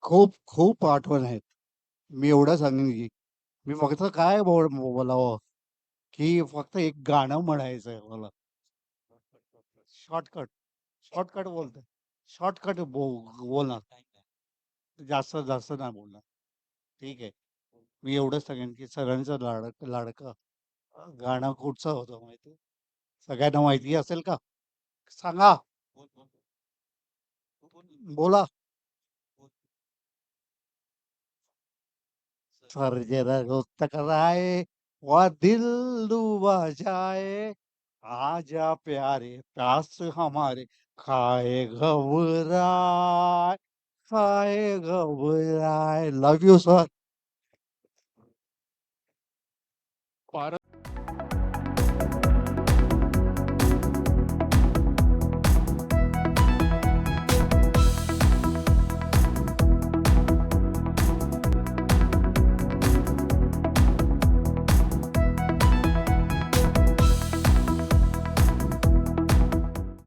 खूप खूप आठवण आहेत. मी एवढं सांगेन की मी फक्त काय बोलावं, की फक्त एक गाणं म्हणायचं आहे मला. शॉर्टकट, शॉर्टकट बोलतोय. शॉर्टकट बोलणार. जास्त जास्त नाही बोलणार. ठीक आहे. मी एवढंच सांगेन, की सगळ्यांचं लाडकं गाणं कुठचं होतं माहिती आहे? सगळ्यांना माहिती असेल का? सांगा. बोला. सर जरा टकराए वह दिल डूबा जाए आजा प्यारे प्यास हमारे खाए घबराए लव यू सर.